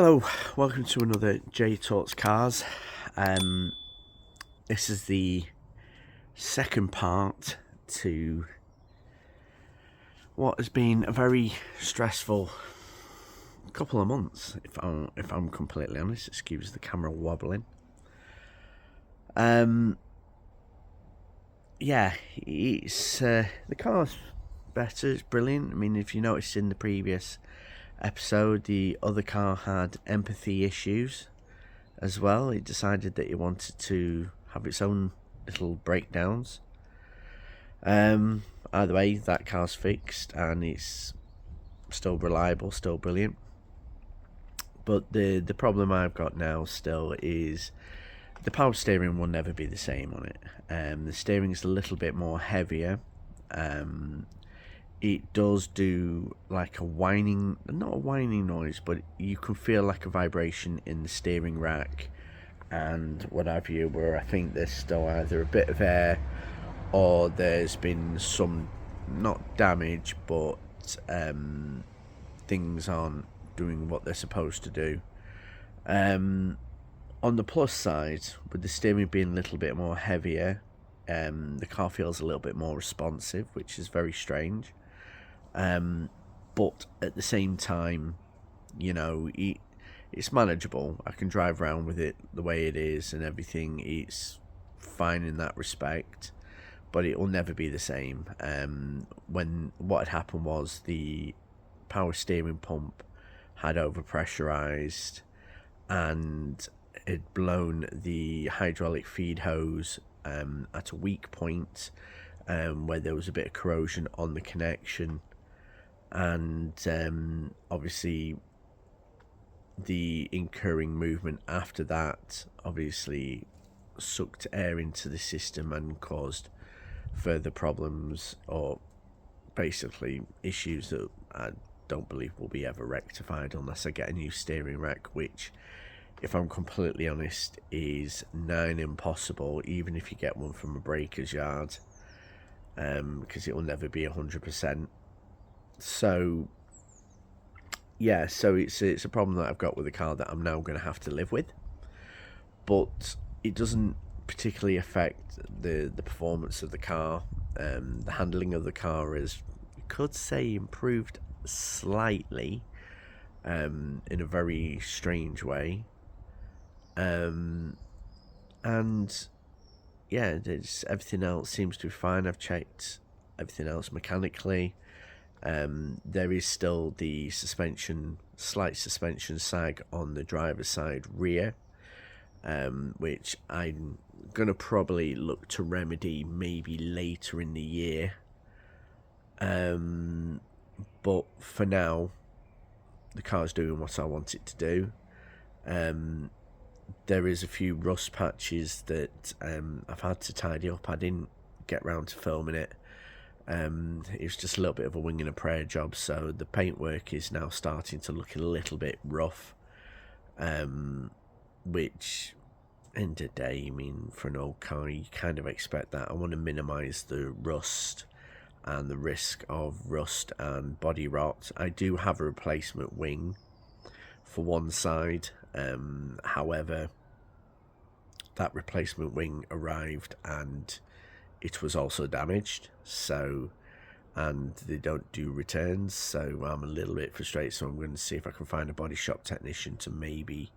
Hello, welcome to another J Talks Cars. This is the second part to what has been a very stressful couple of months, if I'm completely honest. Excuse the camera wobbling. Yeah, it's the car's better. It's brilliant. I mean, if you noticed in the previous episode, the other car had empathy issues as well. It decided that it wanted to have its own little breakdowns. Either way, that car's fixed and it's still reliable, still brilliant. But the problem I've got now still is the power steering will never be the same on it. The steering is a little bit more heavier. It does do like a whining, not a whining noise, but you can feel like a vibration in the steering rack and what have you, where I think there's still either a bit of air or there's been some, not damage, but things aren't doing what they're supposed to do. On the plus side, with the steering being a little bit more heavier, the car feels a little bit more responsive, which is very strange. But at the same time, you know, it's manageable. I can drive around with it the way it is and everything. It's fine in that respect, but it will never be the same. When what had happened was the power steering pump had overpressurized and had blown the hydraulic feed hose at a weak point, where there was a bit of corrosion on the connection. And obviously the incurring movement after that obviously sucked air into the system and caused further problems, or basically issues that I don't believe will be ever rectified unless I get a new steering rack, which, if I'm completely honest, is nigh impossible, even if you get one from a breaker's yard, because it will never be 100%. So yeah, so it's a problem that I've got with the car that I'm now going to have to live with, but it doesn't particularly affect the performance of the car. The handling of the car is, you could say, improved slightly, in a very strange way. And yeah, everything else seems to be fine. I've checked everything else mechanically. There is still the slight suspension sag on the driver's side rear, which I'm going to probably look to remedy maybe later in the year. But for now, the car's doing what I want it to do. There is a few rust patches that I've had to tidy up. I didn't get round to filming it. It was just a little bit of a wing and a prayer job, so the paintwork is now starting to look a little bit rough, which, end of day, I mean, for an old car, you kind of expect that. I want to minimise the rust and the risk of rust and body rot. I do have a replacement wing for one side, however, that replacement wing arrived and it was also damaged, so, and they don't do returns, so I'm a little bit frustrated. So I'm going to see if I can find a body shop technician to maybe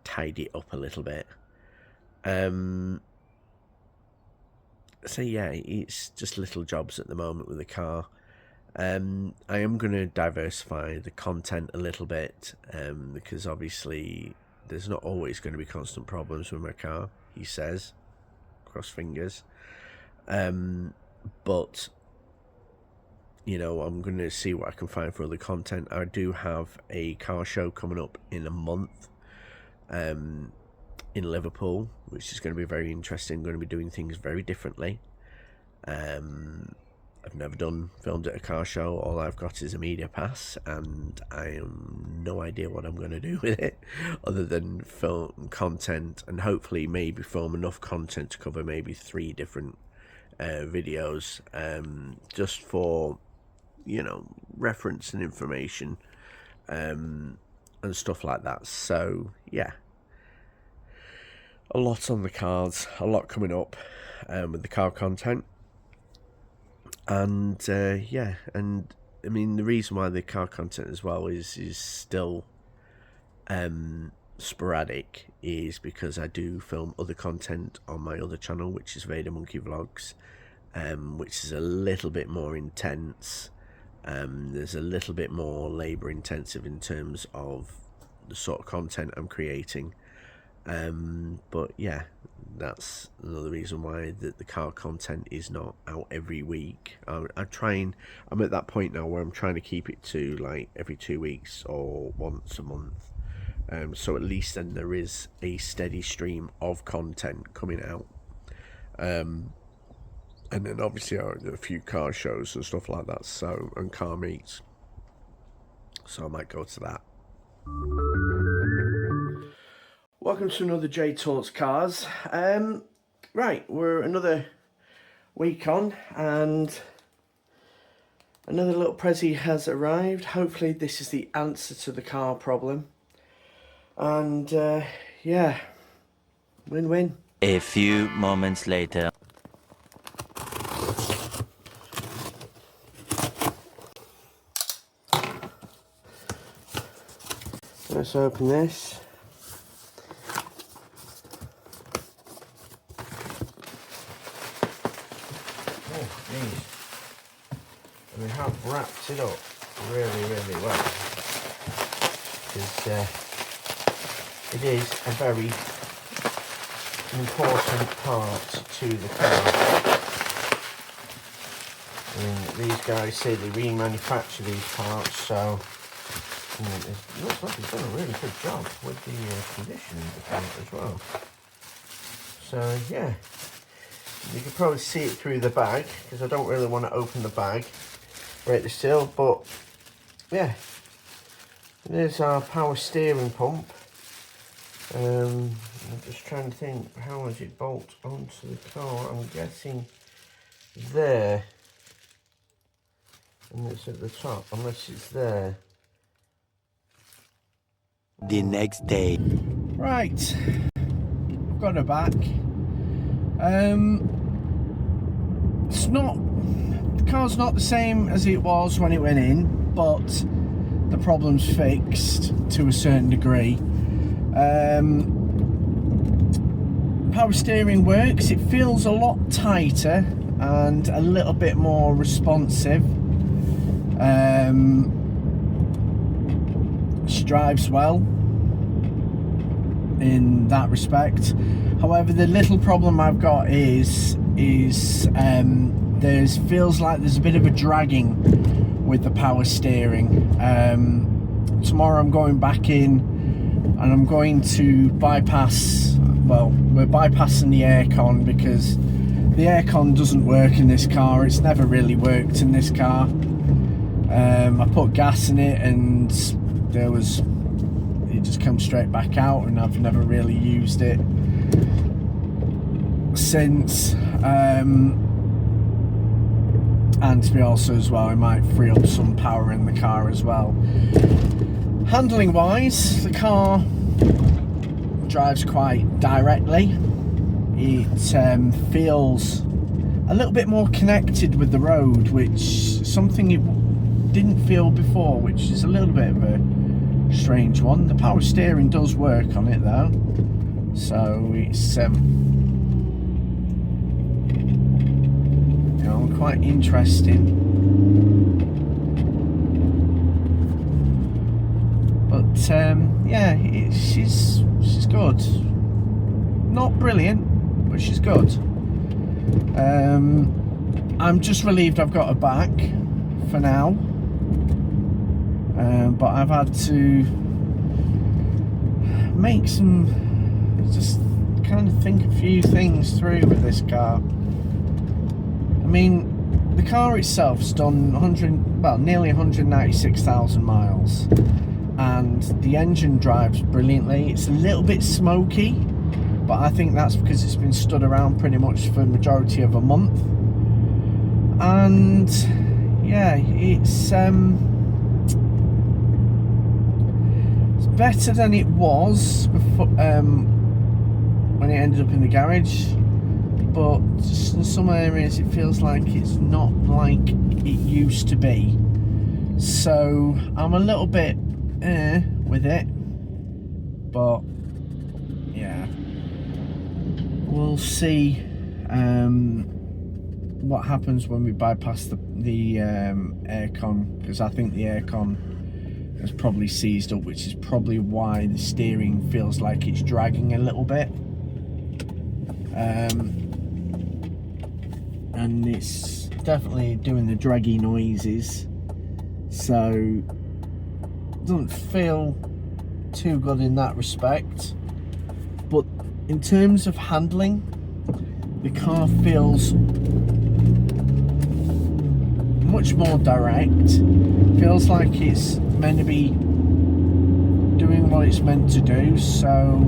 tidy it up a little bit. So yeah, it's just little jobs at the moment with the car. I am going to diversify the content a little bit, because obviously there's not always going to be constant problems with my car, he says, cross fingers. But you know, I'm going to see what I can find for other content. I do have a car show coming up in a month, in Liverpool, which is going to be very interesting. I'm going to be doing things very differently. I've never filmed at a car show. All I've got is a media pass, and I have no idea what I'm going to do with it, other than film content, and hopefully maybe film enough content to cover maybe 3 different videos, just for, you know, reference and information, and and stuff like that. So yeah, a lot on the cards, a lot coming up with the car content. And yeah, and I mean, the reason why the car content as well is still sporadic is because I do film other content on my other channel, which is Vader Monkey Vlogs, which is a little bit more intense. There's a little bit more labour intensive in terms of the sort of content I'm creating. But yeah, that's another reason why the car content is not out every week. I'm at that point now where I'm trying to keep it to like every 2 weeks or once a month. So at least then there is a steady stream of content coming out. And then obviously a few car shows and stuff like that, so, and car meets. So I might go to that. Welcome to another J Talks Cars. Right, we're another week on and another little Prezi has arrived. Hopefully this is the answer to the car problem. And yeah, win-win. A few moments later. Let's open this. Oh, geez. And they have wrapped it up really, really well. Because it is a very important part to the car. And these guys say they remanufacture these parts, so it looks like it's done a really good job with the condition of the paint as well. So yeah, you can probably see it through the bag because I don't really want to open the bag right this still, but yeah, there's our power steering pump. I'm just trying to think, how does it bolt onto the car? I'm guessing there, and it's at the top, unless it's there. The next day. Right, I've got her back. The car's not the same as it was when it went in, but the problem's fixed to a certain degree. Power steering works. It feels a lot tighter and a little bit more responsive. She drives well in that respect. However, the little problem I've got is feels like there's a bit of a dragging with the power steering. Tomorrow I'm going back in and I'm going to bypass, well, we're bypassing the aircon because the aircon doesn't work in this car. It's never really worked in this car. I put gas in it and it just comes straight back out, and I've never really used it since. And to be also as well, it might free up some power in the car as well. Handling wise, the car drives quite directly. It feels a little bit more connected with the road, which something it didn't feel before, which is a little bit of a strange one. The power steering does work on it though, so it's quite interesting. But yeah, she's good. Not brilliant, but she's good. I'm just relieved I've got her back for now. But I've had to make just kind of think a few things through with this car. I mean, the car itself's done nearly 196,000 miles, and the engine drives brilliantly. It's a little bit smoky, but I think that's because it's been stood around pretty much for the majority of a month. And yeah, it's better than it was before, when it ended up in the garage, but just in some areas it feels like it's not like it used to be. So I'm a little bit with it, but yeah, we'll see what happens when we bypass the aircon, because I think the aircon has probably seized up, which is probably why the steering feels like it's dragging a little bit. And it's definitely doing the draggy noises, so doesn't feel too good in that respect. But in terms of handling, the car feels much more direct. Feels like it's meant to be doing what it's meant to do. So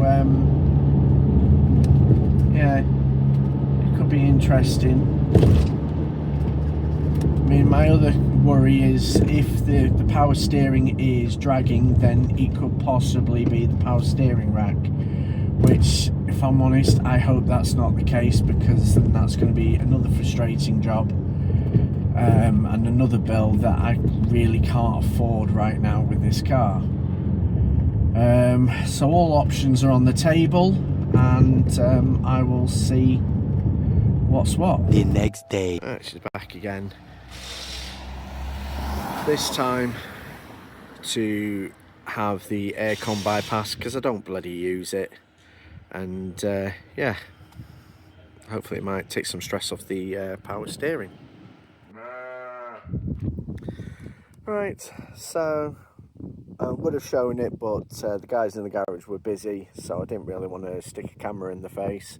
yeah, it could be interesting. I mean, my other worry is if the power steering is dragging, then it could possibly be the power steering rack, which, if I'm honest, I hope that's not the case, because then that's going to be another frustrating job, and another bill that I really can't afford right now with this car. So all options are on the table, and I will see what's what. The next day. She's back again. This time to have the aircon bypass, because I don't bloody use it, and yeah, hopefully it might take some stress off the power steering. Right, so I would have shown it, but the guys in the garage were busy, so I didn't really want to stick a camera in the face.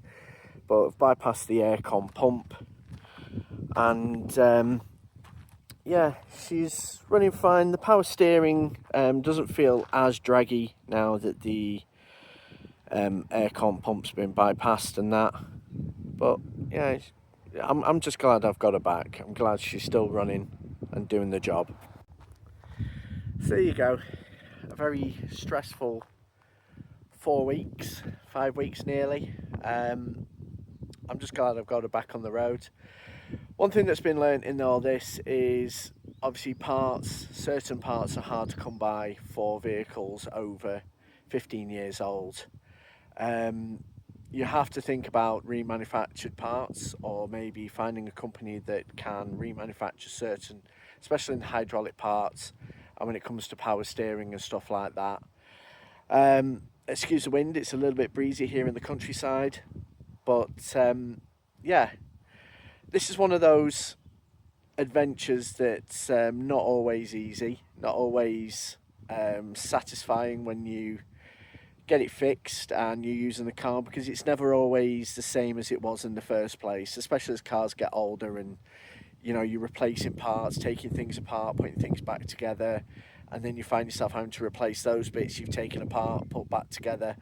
But I've bypassed the aircon pump, and yeah, she's running fine. The power steering doesn't feel as draggy now that the aircon pump's been bypassed and that. But yeah, I'm just glad I've got her back. I'm glad she's still running and doing the job. So there you go. A very stressful 4 weeks, 5 weeks nearly. I'm just glad I've got her back on the road. One thing that's been learnt in all this is obviously certain parts are hard to come by for vehicles over 15 years old. You have to think about remanufactured parts, or maybe finding a company that can remanufacture certain, especially in hydraulic parts, and when it comes to power steering and stuff like that. Excuse the wind, it's a little bit breezy here in the countryside, but yeah, this is one of those adventures that's not always easy, not always satisfying when you get it fixed and you're using the car, because it's never always the same as it was in the first place, especially as cars get older and you know, you're replacing parts, taking things apart, putting things back together, and then you find yourself having to replace those bits you've taken apart, put back together,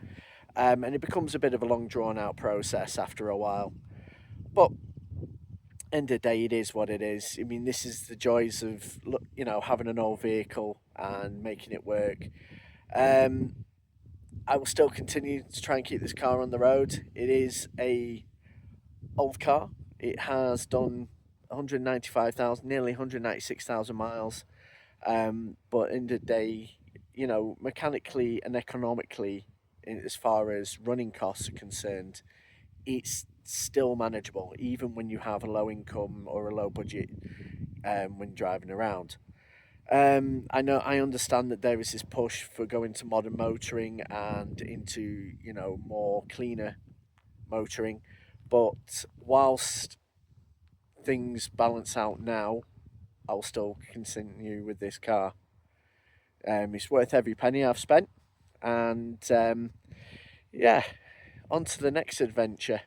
and it becomes a bit of a long drawn out process after a while. But end of the day, it is what it is. I mean, this is the joys of, you know, having an old vehicle and making it work. I will still continue to try and keep this car on the road. It is a old car. It has done 195,000, nearly 196,000 miles. But in the day, you know, mechanically and economically, as far as running costs are concerned, it's still manageable, even when you have a low income or a low budget when driving around. I understand that there is this push for going to modern motoring and into, you know, more cleaner motoring, but whilst things balance out now, I'll still continue with this car. It's worth every penny I've spent, and yeah, on to the next adventure.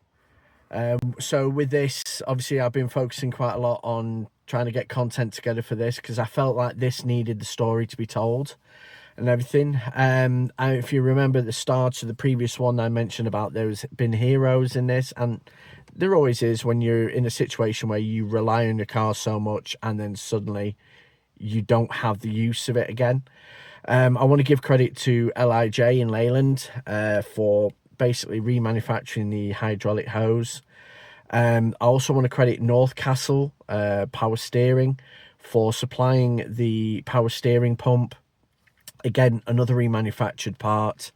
So with this, obviously I've been focusing quite a lot on trying to get content together for this, because I felt like this needed the story to be told and everything. And if you remember at the start of the previous one, I mentioned about there's been heroes in this, and there always is when you're in a situation where you rely on your car so much and then suddenly you don't have the use of it again. I want to give credit to LIJ in Leyland for basically remanufacturing the hydraulic hose. I also want to credit Northcastle Power Steering for supplying the power steering pump. Again, another remanufactured part.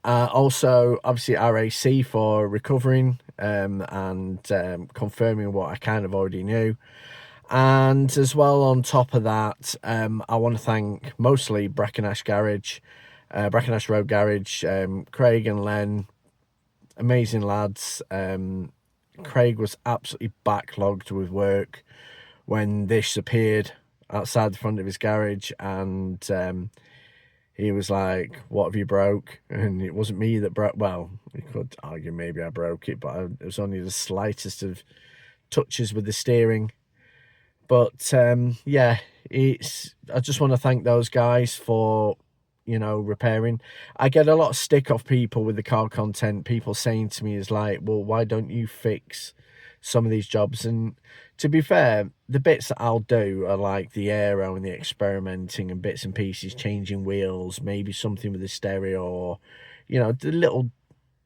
Also, obviously, RAC for recovering and confirming what I kind of already knew. And as well, on top of that, I want to thank mostly Brackenash Road Garage, Craig and Len, amazing lads. Craig was absolutely backlogged with work when this appeared outside the front of his garage, and he was like, "What have you broke?" And it wasn't me that broke. Well, you could argue maybe I broke it, but it was only the slightest of touches with the steering. But yeah, I just want to thank those guys for, repairing. I get a lot of stick off people with the car content. People saying to me is like, "Well, why don't you fix some of these jobs?" And to be fair, the bits that I'll do are like the aero and the experimenting and bits and pieces, changing wheels, maybe something with the stereo, or, the little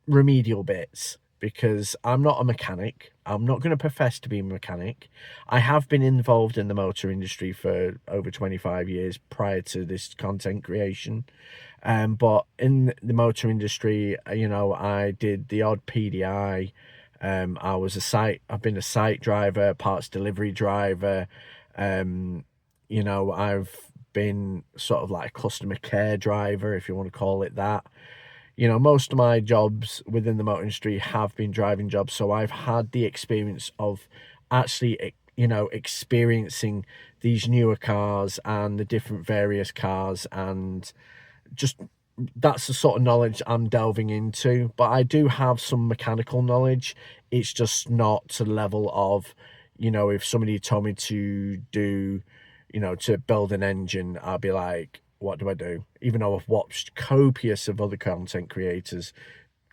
remedial bits, because I'm not a mechanic. I'm not going to profess to be a mechanic. I have been involved in the motor industry for over 25 years prior to this content creation. But in the motor industry, I did the odd PDI. I've been a site driver, parts delivery driver. I've been sort of like a customer care driver, if you want to call it that. Most of my jobs within the motor industry have been driving jobs, so I've had the experience of actually, experiencing these newer cars and the different various cars, and just that's the sort of knowledge I'm delving into. But I do have some mechanical knowledge. It's just not to the level of, if somebody told me to do, to build an engine, I'd be like, what do I do? Even though I've watched copious of other content creators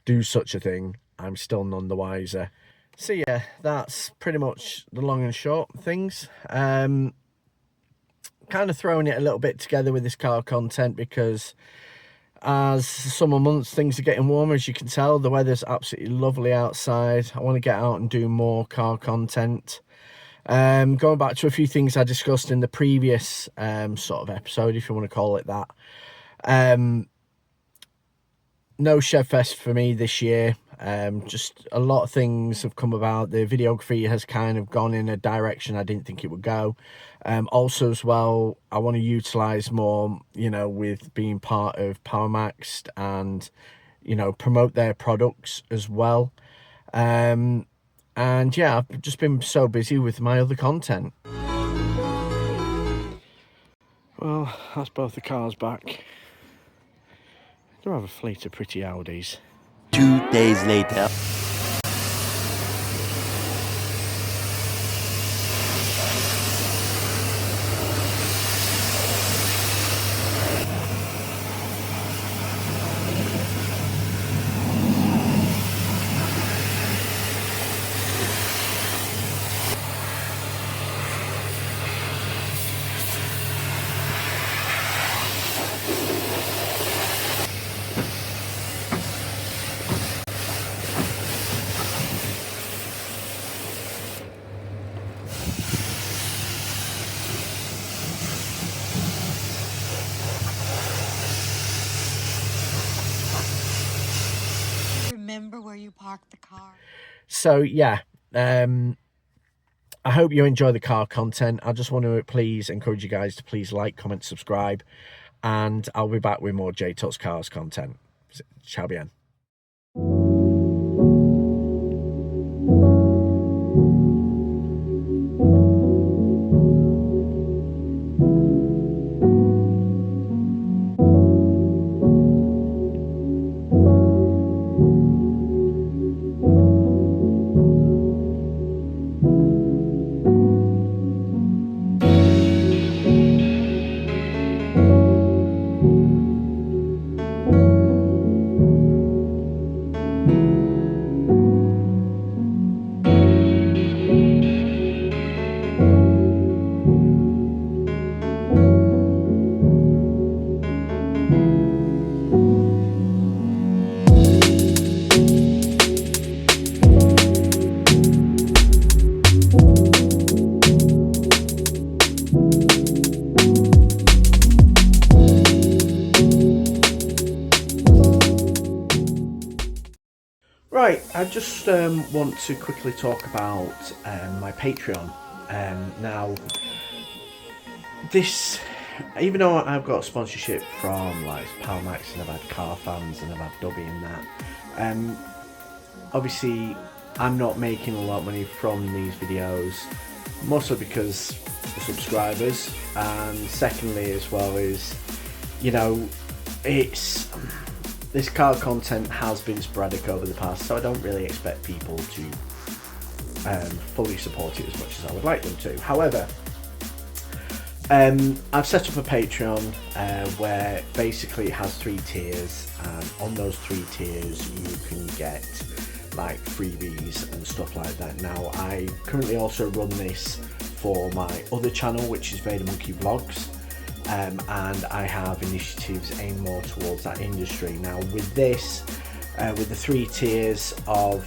do such a thing, I'm still none the wiser. So yeah, that's pretty much the long and short things. Kind of throwing it a little bit together with this car content because as summer months, things are getting warmer. As you can tell, the weather's absolutely lovely outside. I want to get out and do more car content. Going back to a few things I discussed in the previous sort of episode, if you want to call it that. No Chevfest for me this year. Just a lot of things have come about. The videography has kind of gone in a direction I didn't think it would go. Also as well, I want to utilise more, with being part of PowerMaxed and, promote their products as well. And yeah, I've just been so busy with my other content. Well, that's both the cars back. I do have a fleet of pretty Audis. 2 days later. Remember where you parked the car? So yeah, I hope you enjoy the car content. I just want to please encourage you guys to please like, comment, subscribe, and I'll be back with more J-Tuts Cars content. Ciao bien. Right, I just want to quickly talk about my Patreon. Now, this, even though I've got sponsorship from like Palmax and I've had car fans and I've had Dubby and that, obviously I'm not making a lot of money from these videos, mostly because of subscribers, and secondly as well is, you know, this car content has been sporadic over the past, so I don't really expect people to fully support it as much as I would like them to. However, I've set up a Patreon where basically it has 3 tiers, and on those 3 tiers you can get like freebies and stuff like that. Now, I currently also run this for my other channel, which is Vader Monkey Vlogs. And I have initiatives aimed more towards that industry. Now with this, with the 3 tiers of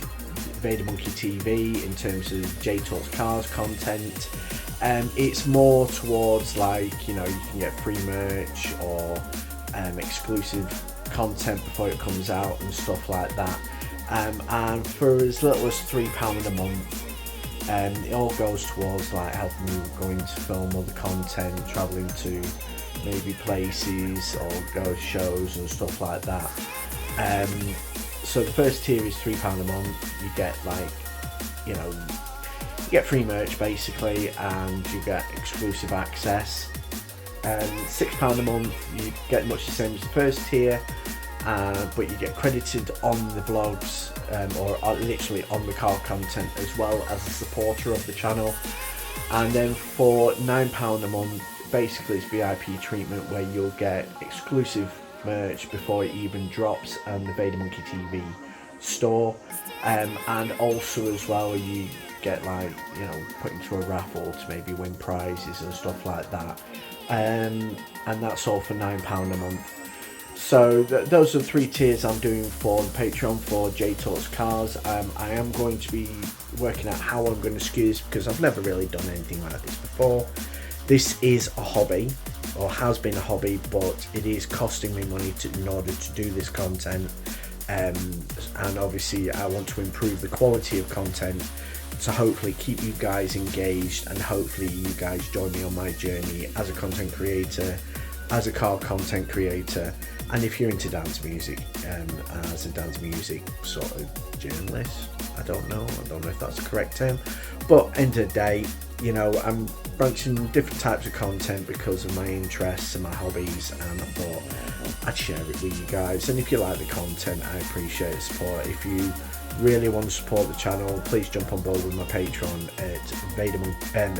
Vader Monkey TV in terms of J Talks Cars content, it's more towards like, you know, you can get free merch or exclusive content before it comes out and stuff like that. And for as little as £3 a month, it all goes towards like helping you going to film other content, travelling to maybe places or go to shows and stuff like that. So the first tier is £3 a month. You get like, you know, you get free merch basically, and you get exclusive access. £6 a month, you get much the same as the first tier, but you get credited on the vlogs or literally on the car content, as well as a supporter of the channel. And then for £9 a month, basically it's VIP treatment where you'll get exclusive merch before it even drops on the Vader Monkey TV store, and also as well you get like, you know, put into a raffle to maybe win prizes and stuff like that, and that's all for £9 a month. So those are the 3 tiers I'm doing for the Patreon for J Talks Cars. I am going to be working out how I'm going to skew this, because I've never really done anything like this before. This is a hobby, or has been a hobby, but it is costing me money in order to do this content. And obviously I want to improve the quality of content to hopefully keep you guys engaged, and hopefully you guys join me on my journey as a content creator, as a car content creator, and if you're into dance music, as a dance music sort of journalist. I don't know if that's the correct term, but end of the day, you know, I'm branching different types of content because of my interests and my hobbies, and I thought I'd share it with you guys. And if you like the content, I appreciate the support. If you really want to support the channel, please jump on board with my Patreon at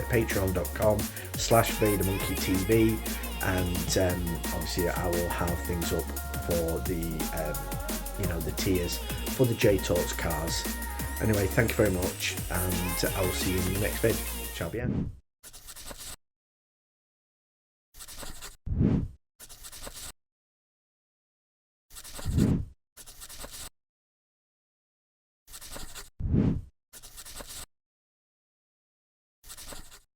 patreon.com/VaderMonkeyTV, and obviously I will have things up for the you know, the tiers for the J Talks Cars. Anyway, thank you very much, and I will see you in the next vid. Ciao, bien.